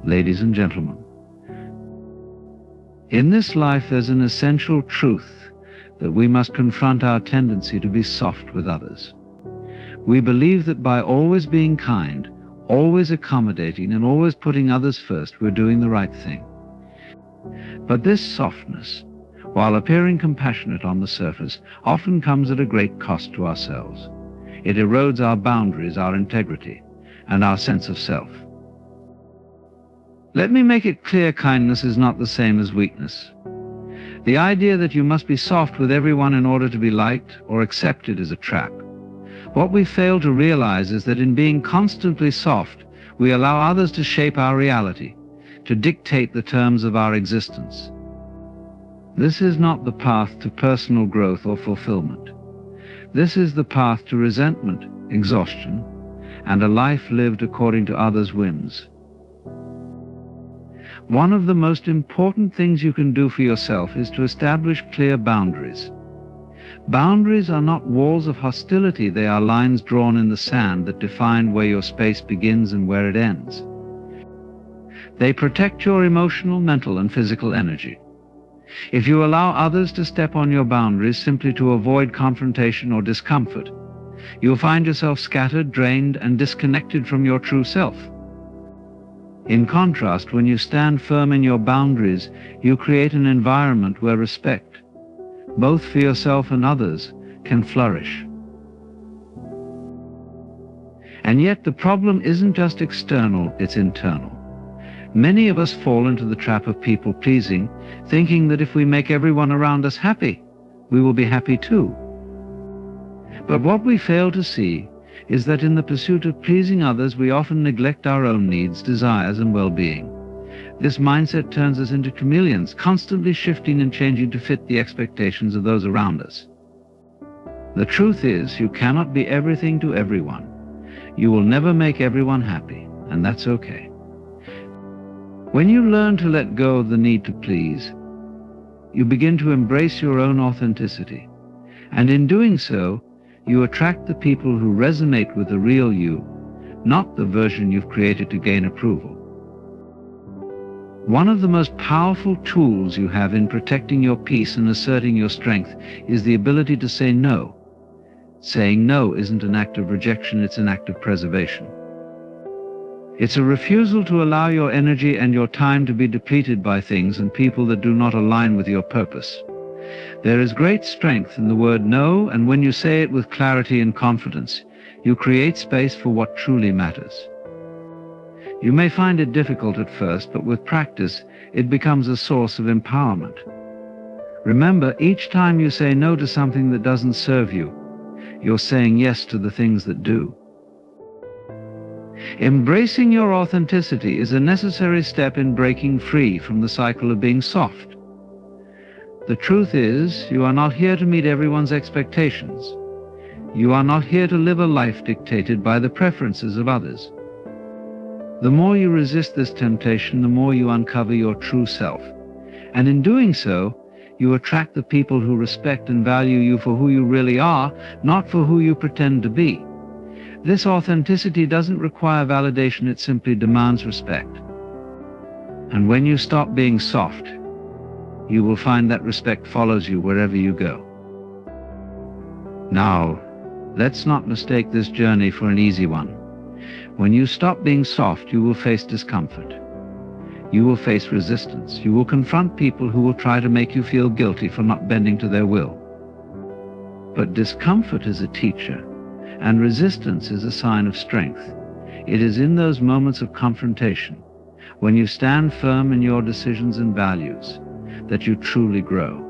ladies and gentlemen, in this life there's an essential truth that we must confront our tendency to be soft with others. We believe that by always being kind, always accommodating, and always putting others first, we're doing the right thing. But this softness, while appearing compassionate on the surface, often comes at a great cost to ourselves. It erodes our boundaries, our integrity, and our sense of self. Let me make it clear, kindness is not the same as weakness. The idea that you must be soft with everyone in order to be liked or accepted is a trap. What we fail to realize is that in being constantly soft, we allow others to shape our reality, to dictate the terms of our existence. This is not the path to personal growth or fulfillment. This is the path to resentment, exhaustion, and a life lived according to others' whims. One of the most important things you can do for yourself is to establish clear boundaries. Boundaries are not walls of hostility, they are lines drawn in the sand that define where your space begins and where it ends. They protect your emotional, mental, and physical energy. If you allow others to step on your boundaries simply to avoid confrontation or discomfort, you'll find yourself scattered, drained, and disconnected from your true self. In contrast, when you stand firm in your boundaries, you create an environment where respect, both for yourself and others, can flourish. And yet the problem isn't just external, it's internal. Many of us fall into the trap of people-pleasing, thinking that if we make everyone around us happy, we will be happy too. But what we fail to see is that in the pursuit of pleasing others, we often neglect our own needs, desires, and well-being. This mindset turns us into chameleons, constantly shifting and changing to fit the expectations of those around us. The truth is, you cannot be everything to everyone. You will never make everyone happy, and that's okay. When you learn to let go of the need to please, you begin to embrace your own authenticity, and in doing so, you attract the people who resonate with the real you, not the version you've created to gain approval. One of the most powerful tools you have in protecting your peace and asserting your strength is the ability to say no. Saying no isn't an act of rejection, it's an act of preservation. It's a refusal to allow your energy and your time to be depleted by things and people that do not align with your purpose. There is great strength in the word no, and when you say it with clarity and confidence, you create space for what truly matters. You may find it difficult at first, but with practice, it becomes a source of empowerment. Remember, each time you say no to something that doesn't serve you, you're saying yes to the things that do. Embracing your authenticity is a necessary step in breaking free from the cycle of being soft. The truth is, you are not here to meet everyone's expectations. You are not here to live a life dictated by the preferences of others. The more you resist this temptation, the more you uncover your true self. And in doing so, you attract the people who respect and value you for who you really are, not for who you pretend to be. This authenticity doesn't require validation, it simply demands respect. And when you stop being soft, you will find that respect follows you wherever you go. Now, let's not mistake this journey for an easy one. When you stop being soft, you will face discomfort. You will face resistance. You will confront people who will try to make you feel guilty for not bending to their will. But discomfort is a teacher, and resistance is a sign of strength. It is in those moments of confrontation, when you stand firm in your decisions and values, that you truly grow.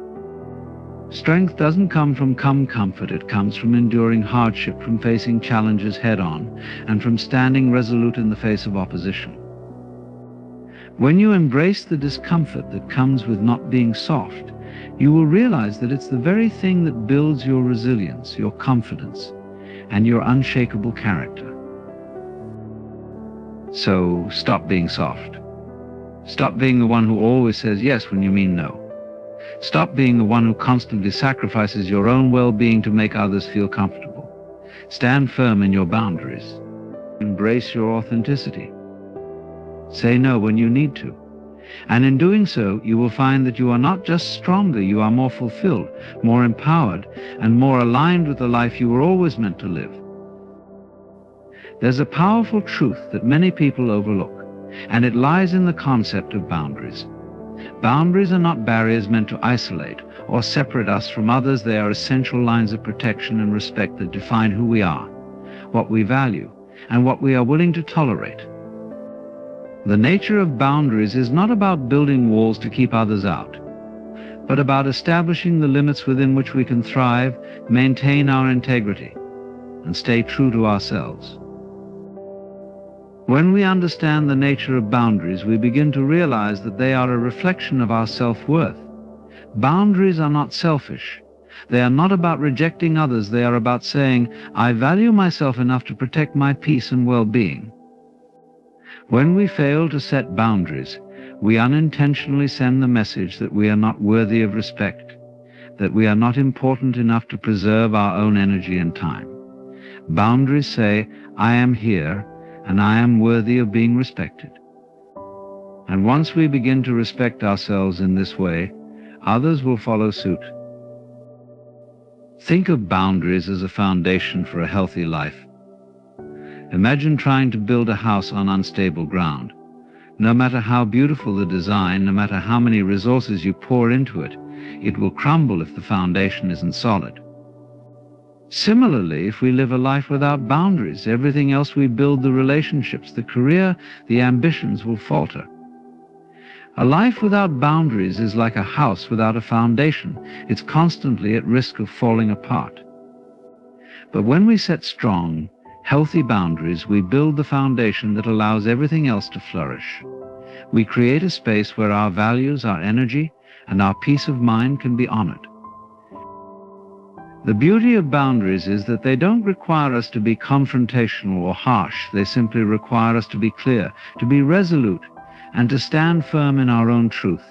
Strength doesn't come from comfort, it comes from enduring hardship, from facing challenges head-on, and from standing resolute in the face of opposition. When you embrace the discomfort that comes with not being soft, you will realize that it's the very thing that builds your resilience, your confidence, and your unshakable character. So stop being soft. Stop being the one who always says yes when you mean no. Stop being the one who constantly sacrifices your own well-being to make others feel comfortable. Stand firm in your boundaries. Embrace your authenticity. Say no when you need to. And in doing so, you will find that you are not just stronger, you are more fulfilled, more empowered, and more aligned with the life you were always meant to live. There's a powerful truth that many people overlook, and it lies in the concept of boundaries. Boundaries are not barriers meant to isolate or separate us from others. They are essential lines of protection and respect that define who we are, what we value, and what we are willing to tolerate. The nature of boundaries is not about building walls to keep others out, but about establishing the limits within which we can thrive, maintain our integrity, and stay true to ourselves. When we understand the nature of boundaries, we begin to realize that they are a reflection of our self-worth. Boundaries are not selfish. They are not about rejecting others. They are about saying, I value myself enough to protect my peace and well-being. When we fail to set boundaries, we unintentionally send the message that we are not worthy of respect, that we are not important enough to preserve our own energy and time. Boundaries say, I am here, and I am worthy of being respected. And once we begin to respect ourselves in this way, others will follow suit. Think of boundaries as a foundation for a healthy life. Imagine trying to build a house on unstable ground. No matter how beautiful the design, no matter how many resources you pour into it, it will crumble if the foundation isn't solid. Similarly, if we live a life without boundaries, everything else we build, the relationships, the career, the ambitions, will falter. A life without boundaries is like a house without a foundation. It's constantly at risk of falling apart. But when we set strong, healthy boundaries, we build the foundation that allows everything else to flourish. We create a space where our values, our energy, and our peace of mind can be honored. The beauty of boundaries is that they don't require us to be confrontational or harsh. They simply require us to be clear, to be resolute, and to stand firm in our own truth.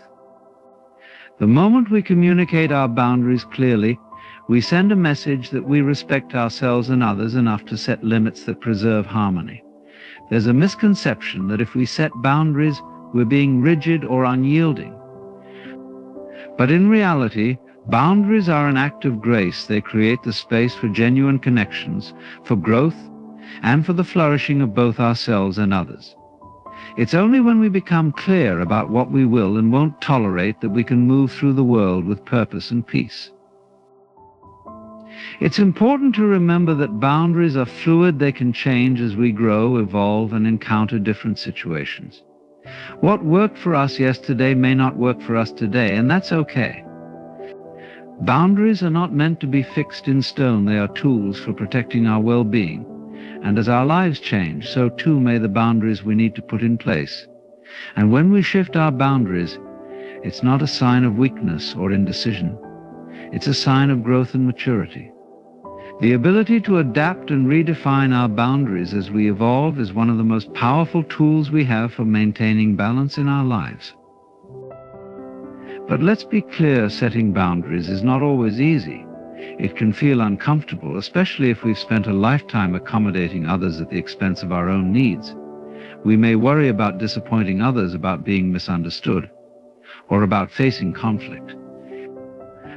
The moment we communicate our boundaries clearly, we send a message that we respect ourselves and others enough to set limits that preserve harmony. There's a misconception that if we set boundaries, we're being rigid or unyielding. But in reality, boundaries are an act of grace. They create the space for genuine connections, for growth, and for the flourishing of both ourselves and others. It's only when we become clear about what we will and won't tolerate that we can move through the world with purpose and peace. It's important to remember that boundaries are fluid. They can change as we grow, evolve, and encounter different situations. What worked for us yesterday may not work for us today, and that's okay. Boundaries are not meant to be fixed in stone. They are tools for protecting our well-being. And as our lives change, so too may the boundaries we need to put in place. And when we shift our boundaries, it's not a sign of weakness or indecision. It's a sign of growth and maturity. The ability to adapt and redefine our boundaries as we evolve is one of the most powerful tools we have for maintaining balance in our lives. But let's be clear, setting boundaries is not always easy. It can feel uncomfortable, especially if we've spent a lifetime accommodating others at the expense of our own needs. We may worry about disappointing others, about being misunderstood, or about facing conflict.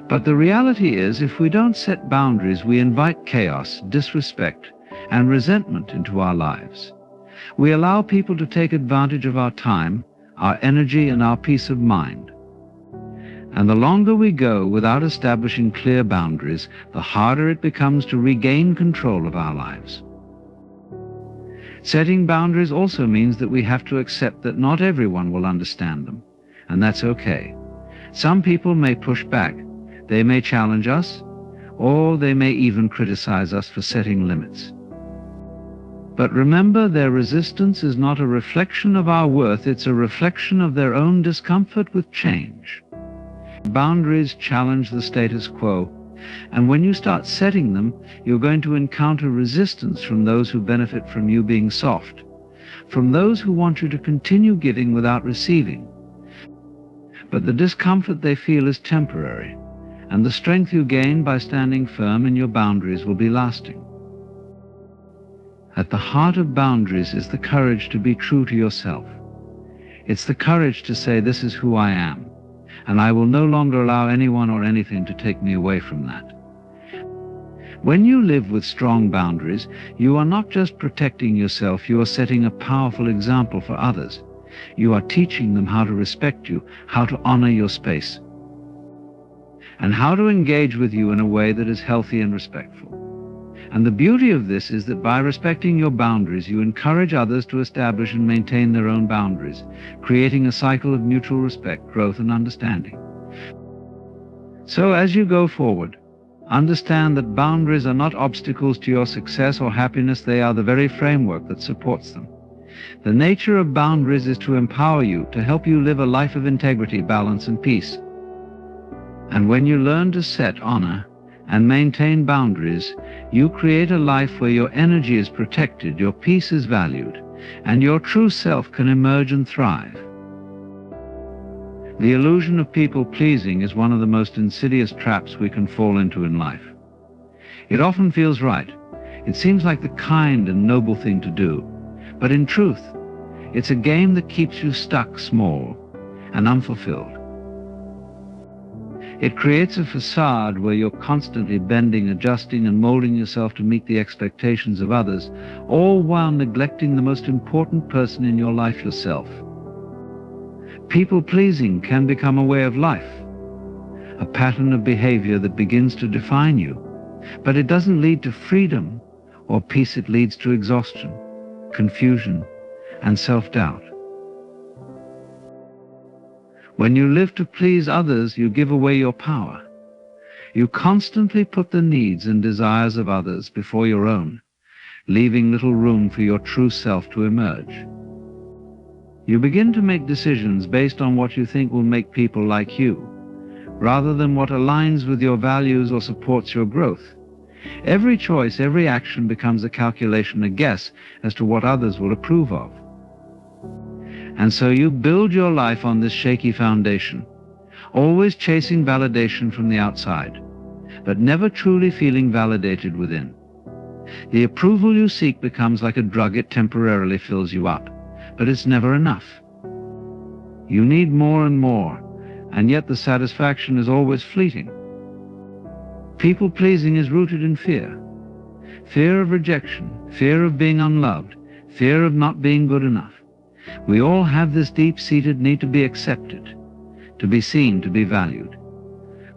But the reality is, if we don't set boundaries, we invite chaos, disrespect, and resentment into our lives. We allow people to take advantage of our time, our energy, and our peace of mind. And the longer we go without establishing clear boundaries, the harder it becomes to regain control of our lives. Setting boundaries also means that we have to accept that not everyone will understand them, and that's okay. Some people may push back, they may challenge us, or they may even criticize us for setting limits. But remember, their resistance is not a reflection of our worth, it's a reflection of their own discomfort with change. Boundaries challenge the status quo, and when you start setting them, you're going to encounter resistance from those who benefit from you being soft, from those who want you to continue giving without receiving. But the discomfort they feel is temporary, and the strength you gain by standing firm in your boundaries will be lasting. At the heart of boundaries is the courage to be true to yourself. It's the courage to say, this is who I am, and I will no longer allow anyone or anything to take me away from that. When you live with strong boundaries, you are not just protecting yourself, you are setting a powerful example for others. You are teaching them how to respect you, how to honor your space, and how to engage with you in a way that is healthy and respectful. And the beauty of this is that by respecting your boundaries, you encourage others to establish and maintain their own boundaries, creating a cycle of mutual respect, growth, and understanding. So as you go forward, understand that boundaries are not obstacles to your success or happiness, they are the very framework that supports them. The nature of boundaries is to empower you, to help you live a life of integrity, balance, and peace. And when you learn to set, honor, and maintain boundaries, you create a life where your energy is protected, your peace is valued, and your true self can emerge and thrive. The illusion of people-pleasing is one of the most insidious traps we can fall into in life. It often feels right. It seems like the kind and noble thing to do. But in truth, it's a game that keeps you stuck, small, and unfulfilled. It creates a facade where you're constantly bending, adjusting, and molding yourself to meet the expectations of others, all while neglecting the most important person in your life, yourself. People-pleasing can become a way of life, a pattern of behavior that begins to define you. But it doesn't lead to freedom or peace, it leads to exhaustion, confusion, and self-doubt. When you live to please others, you give away your power. You constantly put the needs and desires of others before your own, leaving little room for your true self to emerge. You begin to make decisions based on what you think will make people like you, rather than what aligns with your values or supports your growth. Every choice, every action becomes a calculation, a guess as to what others will approve of. And so you build your life on this shaky foundation, always chasing validation from the outside, but never truly feeling validated within. The approval you seek becomes like a drug. It temporarily fills you up, but it's never enough. You need more and more, and yet the satisfaction is always fleeting. People-pleasing is rooted in fear. Fear of rejection, fear of being unloved, fear of not being good enough. We all have this deep-seated need to be accepted, to be seen, to be valued.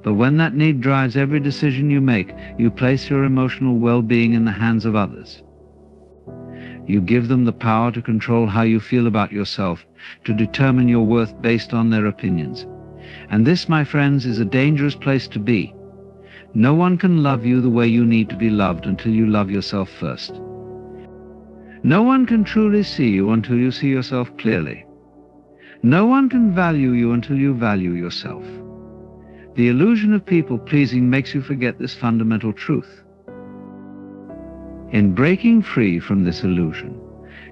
But when that need drives every decision you make, you place your emotional well-being in the hands of others. You give them the power to control how you feel about yourself, to determine your worth based on their opinions. And this, my friends, is a dangerous place to be. No one can love you the way you need to be loved until you love yourself first. No one can truly see you until you see yourself clearly. No one can value you until you value yourself. The illusion of people-pleasing makes you forget this fundamental truth. In breaking free from this illusion,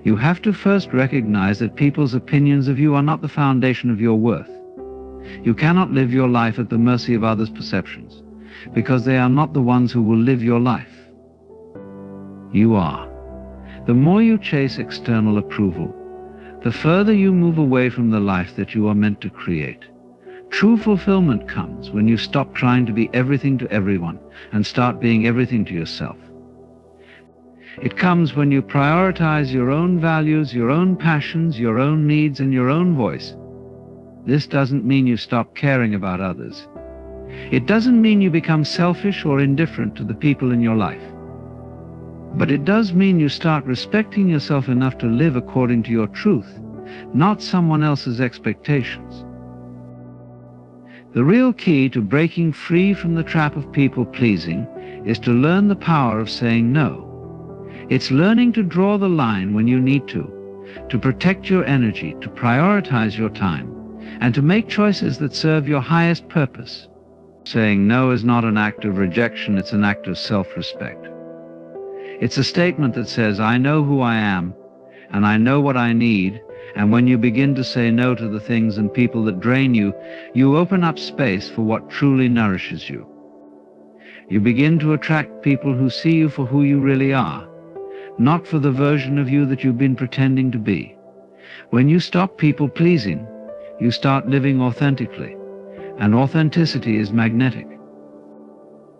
you have to first recognize that people's opinions of you are not the foundation of your worth. You cannot live your life at the mercy of others' perceptions, because they are not the ones who will live your life. You are. The more you chase external approval, the further you move away from the life that you are meant to create. True fulfillment comes when you stop trying to be everything to everyone and start being everything to yourself. It comes when you prioritize your own values, your own passions, your own needs, and your own voice. This doesn't mean you stop caring about others. It doesn't mean you become selfish or indifferent to the people in your life. But it does mean you start respecting yourself enough to live according to your truth, not someone else's expectations. The real key to breaking free from the trap of people-pleasing is to learn the power of saying no. It's learning to draw the line when you need to protect your energy, to prioritize your time, and to make choices that serve your highest purpose. Saying no is not an act of rejection, it's an act of self-respect. It's a statement that says, I know who I am, and I know what I need, and when you begin to say no to the things and people that drain you, you open up space for what truly nourishes you. You begin to attract people who see you for who you really are, not for the version of you that you've been pretending to be. When you stop people-pleasing, you start living authentically, and authenticity is magnetic.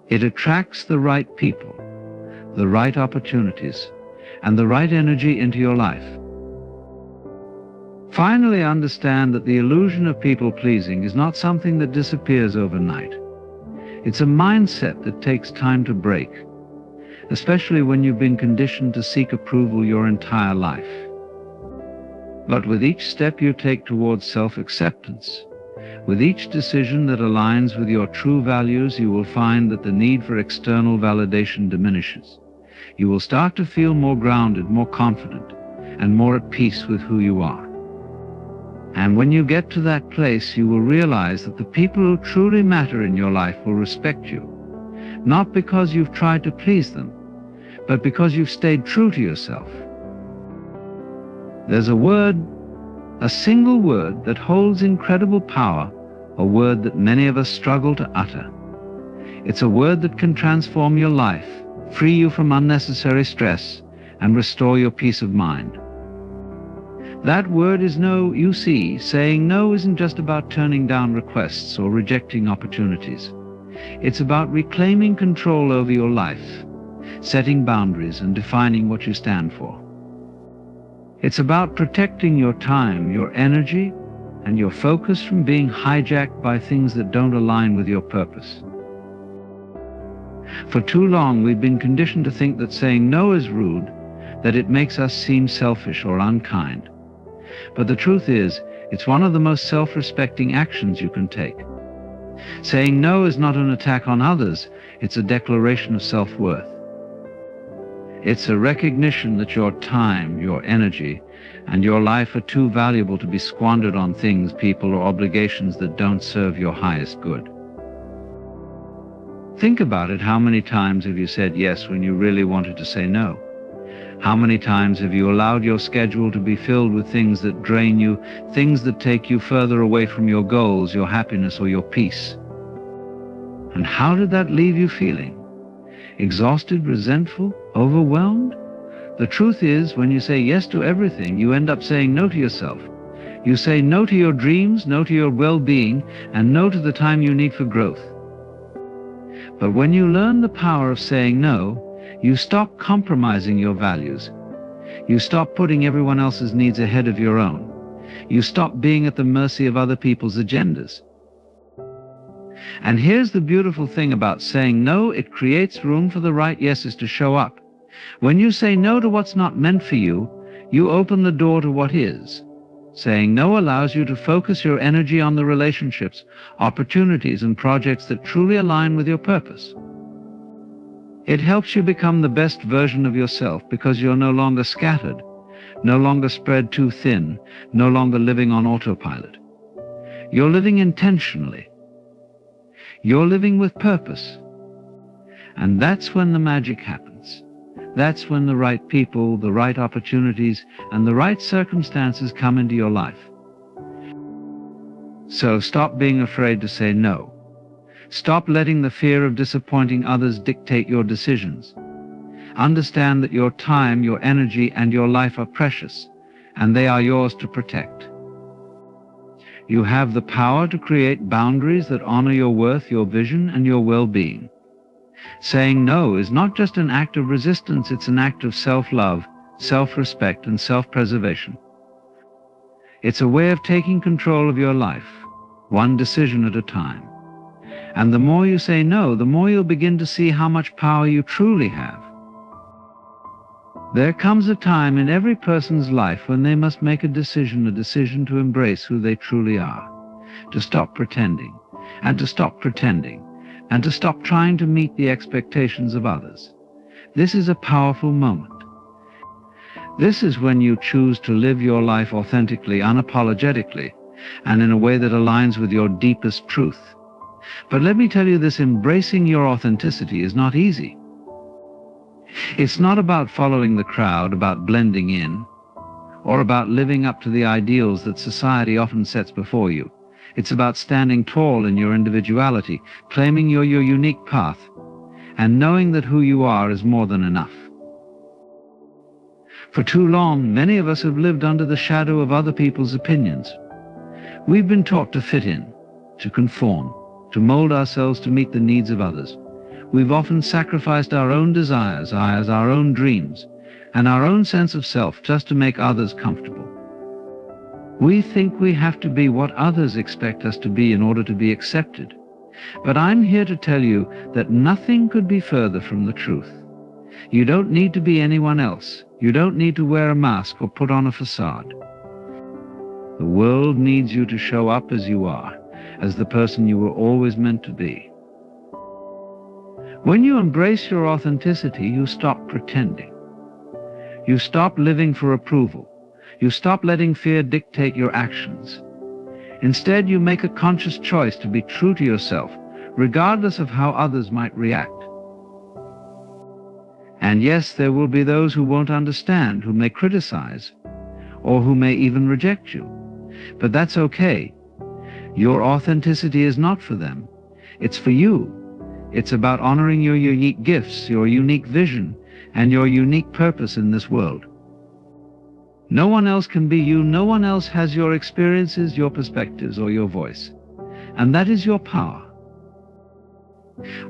It attracts the right people, the right opportunities, and the right energy into your life. Finally, understand that the illusion of people-pleasing is not something that disappears overnight. It's a mindset that takes time to break, especially when you've been conditioned to seek approval your entire life. But with each step you take towards self-acceptance, with each decision that aligns with your true values, you will find that the need for external validation diminishes. You will start to feel more grounded, more confident, and more at peace with who you are. And when you get to that place, you will realize that the people who truly matter in your life will respect you, not because you've tried to please them, but because you've stayed true to yourself. There's a word, a single word that holds incredible power, a word that many of us struggle to utter. It's a word that can transform your life, free you from unnecessary stress, and restore your peace of mind. That word is no. You see, saying no isn't just about turning down requests or rejecting opportunities. It's about reclaiming control over your life, setting boundaries, and defining what you stand for. It's about protecting your time, your energy, and your focus from being hijacked by things that don't align with your purpose. For too long, we've been conditioned to think that saying no is rude, that it makes us seem selfish or unkind. But the truth is, it's one of the most self-respecting actions you can take. Saying no is not an attack on others, it's a declaration of self-worth. It's a recognition that your time, your energy, and your life are too valuable to be squandered on things, people, or obligations that don't serve your highest good. Think about it. How many times have you said yes when you really wanted to say no? How many times have you allowed your schedule to be filled with things that drain you, things that take you further away from your goals, your happiness, or your peace? And how did that leave you feeling? Exhausted, resentful, overwhelmed? The truth is, when you say yes to everything, you end up saying no to yourself. You say no to your dreams, no to your well-being, and no to the time you need for growth. But when you learn the power of saying no, you stop compromising your values. You stop putting everyone else's needs ahead of your own. You stop being at the mercy of other people's agendas. And here's the beautiful thing about saying no: it creates room for the right yeses to show up. When you say no to what's not meant for you, you open the door to what is. Saying no allows you to focus your energy on the relationships, opportunities, and projects that truly align with your purpose. It helps you become the best version of yourself because you're no longer scattered, no longer spread too thin, no longer living on autopilot. You're living intentionally. You're living with purpose. And that's when the magic happens. That's when the right people, the right opportunities, and the right circumstances come into your life. So stop being afraid to say no. Stop letting the fear of disappointing others dictate your decisions. Understand that your time, your energy, and your life are precious, and they are yours to protect. You have the power to create boundaries that honor your worth, your vision, and your well-being. Saying no is not just an act of resistance, it's an act of self-love, self-respect, and self-preservation. It's a way of taking control of your life, one decision at a time. And the more you say no, the more you'll begin to see how much power you truly have. There comes a time in every person's life when they must make a decision to embrace who they truly are, to stop pretending, and to stop pretending, and to stop trying to meet the expectations of others. This is a powerful moment. This is when you choose to live your life authentically, unapologetically, and in a way that aligns with your deepest truth. But let me tell you this: embracing your authenticity is not easy. It's not about following the crowd, about blending in, or about living up to the ideals that society often sets before you. It's about standing tall in your individuality, claiming your unique path, and knowing that who you are is more than enough. For too long, many of us have lived under the shadow of other people's opinions. We've been taught to fit in, to conform, to mold ourselves to meet the needs of others. We've often sacrificed our own desires, our own dreams, and our own sense of self just to make others comfortable. We think we have to be what others expect us to be in order to be accepted. But I'm here to tell you that nothing could be further from the truth. You don't need to be anyone else. You don't need to wear a mask or put on a facade. The world needs you to show up as you are, as the person you were always meant to be. When you embrace your authenticity, you stop pretending. You stop living for approval. You stop letting fear dictate your actions. Instead, you make a conscious choice to be true to yourself, regardless of how others might react. And yes, there will be those who won't understand, who may criticize, or who may even reject you. But that's okay. Your authenticity is not for them. It's for you. It's about honoring your unique gifts, your unique vision, and your unique purpose in this world. No one else can be you. No one else has your experiences, your perspectives, or your voice. And that is your power.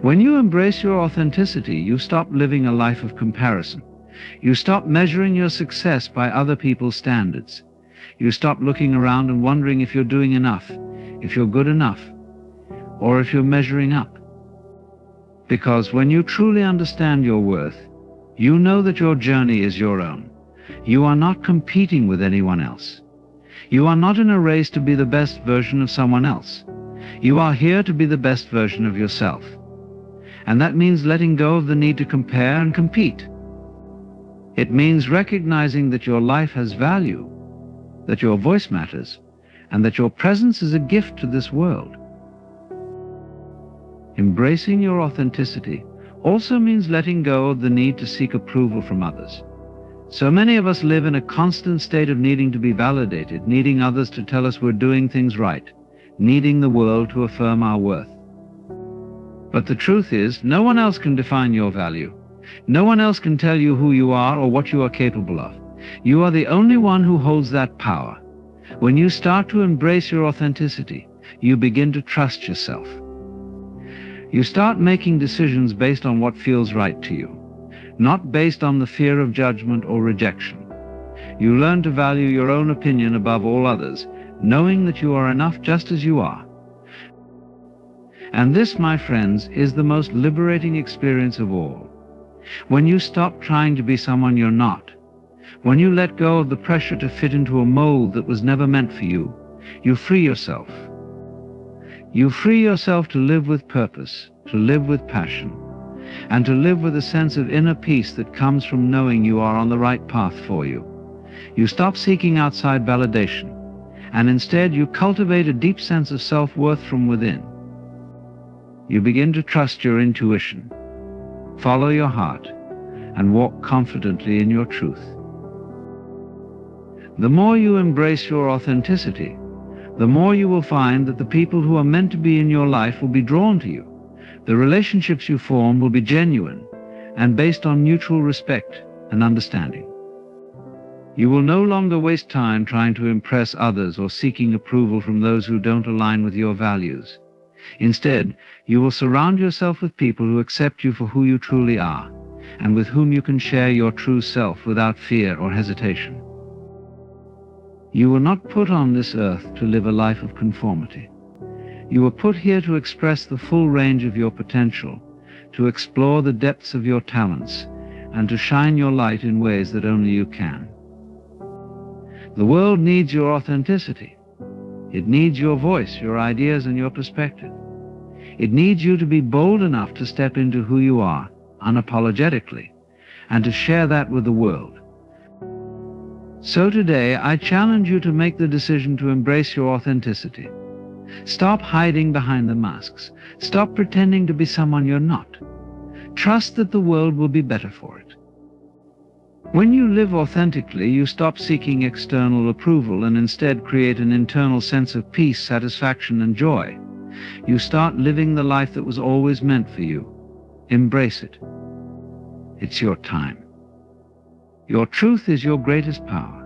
When you embrace your authenticity, you stop living a life of comparison. You stop measuring your success by other people's standards. You stop looking around and wondering if you're doing enough, if you're good enough, or if you're measuring up. Because when you truly understand your worth, you know that your journey is your own. You are not competing with anyone else. You are not in a race to be the best version of someone else. You are here to be the best version of yourself. And that means letting go of the need to compare and compete. It means recognizing that your life has value, that your voice matters, and that your presence is a gift to this world. Embracing your authenticity also means letting go of the need to seek approval from others. So many of us live in a constant state of needing to be validated, needing others to tell us we're doing things right, needing the world to affirm our worth. But the truth is, no one else can define your value. No one else can tell you who you are or what you are capable of. You are the only one who holds that power. When you start to embrace your authenticity, you begin to trust yourself. You start making decisions based on what feels right to you, not based on the fear of judgment or rejection. You learn to value your own opinion above all others, knowing that you are enough just as you are. And this, my friends, is the most liberating experience of all. When you stop trying to be someone you're not, when you let go of the pressure to fit into a mold that was never meant for you, you free yourself. You free yourself to live with purpose, to live with passion, and to live with a sense of inner peace that comes from knowing you are on the right path for you. You stop seeking outside validation, and instead you cultivate a deep sense of self-worth from within. You begin to trust your intuition, follow your heart, and walk confidently in your truth. The more you embrace your authenticity, the more you will find that the people who are meant to be in your life will be drawn to you. The relationships you form will be genuine and based on mutual respect and understanding. You will no longer waste time trying to impress others or seeking approval from those who don't align with your values. Instead, you will surround yourself with people who accept you for who you truly are and with whom you can share your true self without fear or hesitation. You were not put on this earth to live a life of conformity. You were put here to express the full range of your potential, to explore the depths of your talents, and to shine your light in ways that only you can. The world needs your authenticity. It needs your voice, your ideas, and your perspective. It needs you to be bold enough to step into who you are, unapologetically, and to share that with the world. So today, I challenge you to make the decision to embrace your authenticity. Stop hiding behind the masks. Stop pretending to be someone you're not. Trust that the world will be better for it. When you live authentically, you stop seeking external approval and instead create an internal sense of peace, satisfaction, and joy. You start living the life that was always meant for you. Embrace it. It's your time. Your truth is your greatest power.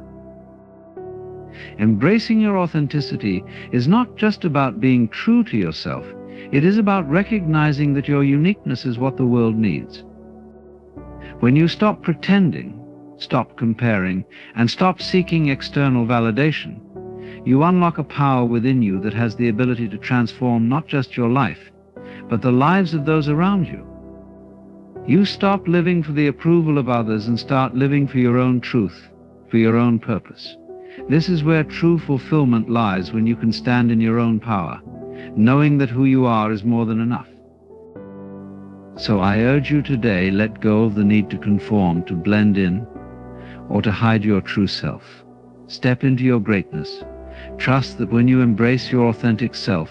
Embracing your authenticity is not just about being true to yourself. It is about recognizing that your uniqueness is what the world needs. When you stop pretending, stop comparing, and stop seeking external validation, you unlock a power within you that has the ability to transform not just your life, but the lives of those around you. You stop living for the approval of others and start living for your own truth, for your own purpose. This is where true fulfillment lies, when you can stand in your own power, knowing that who you are is more than enough. So I urge you today, let go of the need to conform, to blend in, or to hide your true self. Step into your greatness. Trust that when you embrace your authentic self,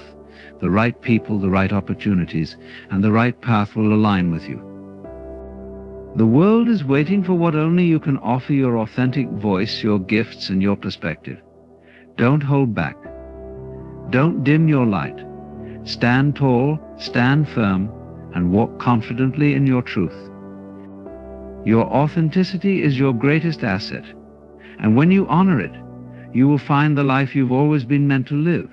the right people, the right opportunities, and the right path will align with you. The world is waiting for what only you can offer: your authentic voice, your gifts, and your perspective. Don't hold back. Don't dim your light. Stand tall, stand firm, and walk confidently in your truth. Your authenticity is your greatest asset, and when you honor it, you will find the life you've always been meant to live.